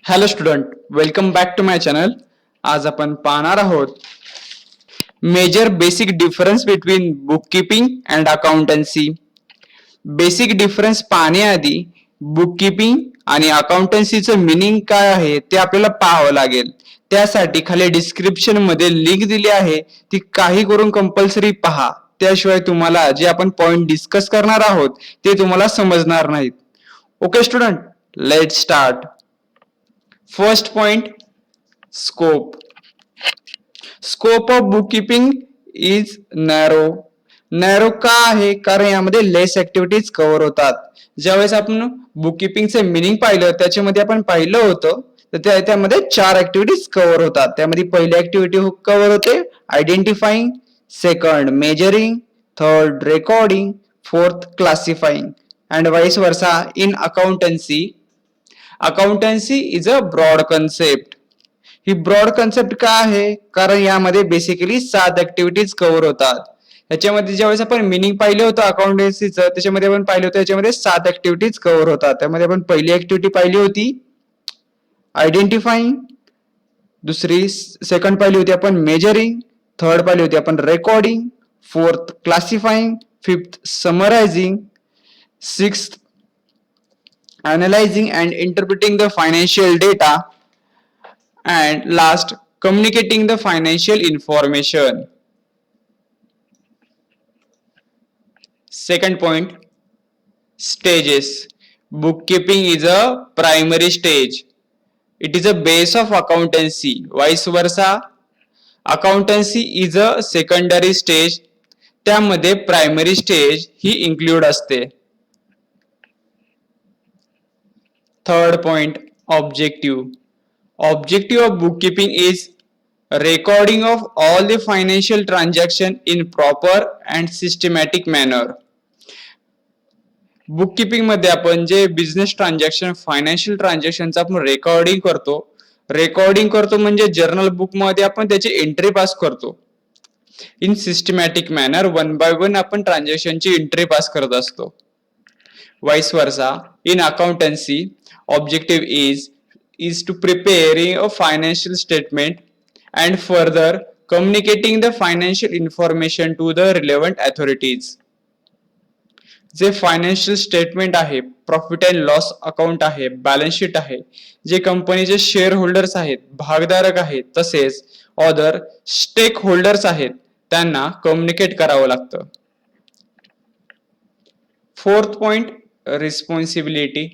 Hello student, welcome back to my channel. आज आपण पाहणार आहोत major basic difference between bookkeeping and accountancy. Basic difference पाहण्याआधी bookkeeping आणि अकाउंटन्सीचं मिनिंग काय आहे ते आपल्याला पाहावं लागेल. त्यासाठी खाली डिस्क्रिप्शन मध्ये लिंक दिली आहे, ती काही करून कंपल्सरी पहा. त्याशिवाय तुम्हाला जे आपण पॉइंट डिस्कस करणार आहोत ते तुम्हाला समजणार नाहीत. Okay student, let start. First point, scope. Scope of bookkeeping is narrow. Narrow का आहे? कारण यामध्ये लेस ऍक्टिव्हिटीज कव्हर होतात. ज्यावेळेस आपण बुककीपिंगचे मिनिंग पाहिलं त्याच्यामध्ये आपण पाहिलं होतं तर त्यामध्ये 4 ऍक्टिव्हिटीज कव्हर होतात. त्यामध्ये पहिली ऍक्टिव्हिटी कव्हर होते identifying, second measuring, third recording, fourth classifying and vice versa. In accountancy is a broad concept. ही ब्रॉड कन्सेप्ट का आहे? कारण यामध्ये बेसिकली 7 ऍक्टिव्हिटीज कव्हर होतात. याच्यामध्ये ज्यावेळेस आपण मिनिंग पाहिलं होतं अकाउंटन्सीचं त्याच्यामध्ये आपण पाहिलं होतं याच्यामध्ये 7 ऍक्टिव्हिटीज कव्हर होतात. त्यामध्ये आपण पहिली ऍक्टिव्हिटी पाहिली होती आयडेंटिफाईंग, दुसरी सेकंड पाहिली होती आपण मेजरिंग, थर्ड पाहिली होती आपण recording, fourth classifying, fifth summarising, sixth analyzing and interpreting the financial data, and last communicating the financial information. Second point, stages. Bookkeeping is a primary stage. It is a base of accountancy. Vice versa, accountancy is a secondary stage. त्यामध्ये primary stage ही include असते. Third point, objective. Objective of bookkeeping is recording of all the financial transaction in proper and systematic manner. Bookkeeping मध्ये आपण जे business transaction, financial ट्रान्झॅक्शनचं आपण recording करतो म्हणजे journal book मध्ये आपण त्याची एंट्री पास करतो. In systematic manner, one by one आपण ट्रान्झॅक्शनची एंट्री पास करत असतो. Vice versa, in accountancy objective is to preparing a financial statement and further communicating the financial information to the relevant authorities. जे financial statement आहे, profit and loss account आहे, balance sheet आहे, जे कंपनीचे share holders आहेत, भागधारक आहेत, तसेच अदर स्टेक होल्डर्स आहेत, त्यांना कम्युनिकेट करावं लागतं. Fourth point, responsibility.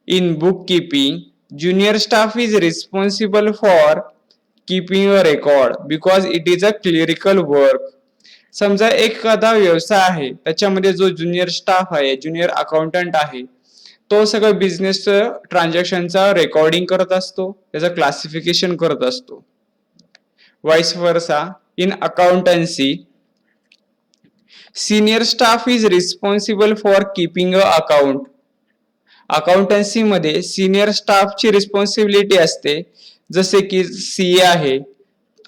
In bookkeeping, junior staff is responsible for keeping a record because it is a clerical work. समजा एखादा व्यवसाय आहे त्याच्यामध्ये जो ज्युनियर स्टाफ आहे, ज्युनियर अकाउंटंट आहे, तो सगळं बिझनेस ट्रान्झॅक्शनचा रेकॉर्डिंग करत असतो, त्याचं क्लासिफिकेशन करत असतो. Vice versa, in accountancy senior staff is responsible for keeping a account. Accountancy मध्ये सिनियर स्टाफची रिस्पॉन्सिबिलिटी असते, जसे की सीए आहे,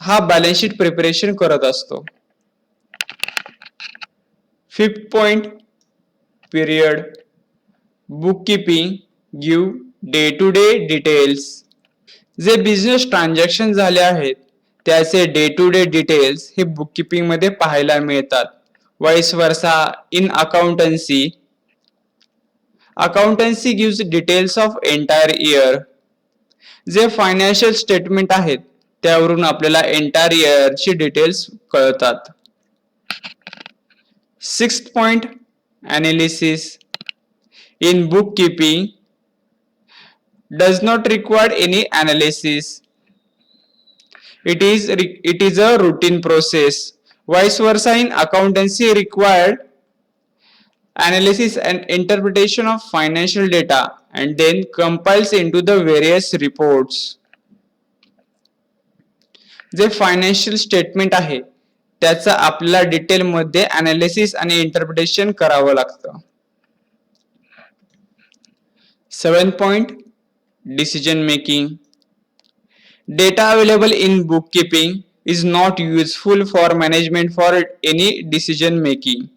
हा बॅलन्स शीट प्रिपरेशन करत असतो. Fifth point, period. Bookkeeping give day to day details. जे बिझनेस ट्रान्झॅक्शन झाले आहेत त्याचे डे टू डे डिटेल्स हे बुककीपिंग मध्ये पाहायला मिळतात. Vice versa, in accountancy accountancy gives details of entire year. जे फायनान्शियल स्टेटमेंट आहेत त्यावरून आपल्याला एंटायर इयरची डिटेल्स कळतात. Sixth point, analysis. In bookkeeping does not require any analysis. It is a routine process. Vice versa, in accountancy required analysis and interpretation of financial data and then compiles into the various reports. जे financial statement आहे त्याचा आपल्याला detail मध्ये analysis आणि interpretation करावं लागतं. 7th point, decision making. Data available in bookkeeping is not useful for management for any decision making.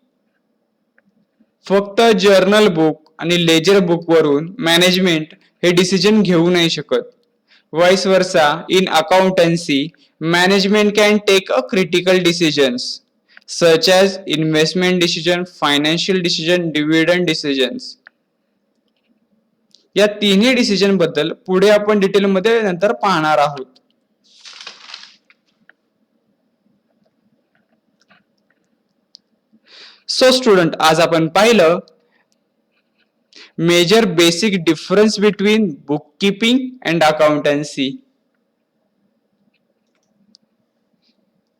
फक्त journal book आणि लेजर बुक वरून मॅनेजमेंट हे डिसिजन घेऊ नाही शकत. Vice versa, in accountancy, management can take a critical decisions such as investment decision, financial decision, dividend decisions. या तिन्ही decision बद्दल पुढे आपण डिटेल मध्ये नंतर पाहणार आहोत. सो स्टुडंट, आज आपण पाहिलं major basic difference between bookkeeping and accountancy.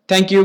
Thank you.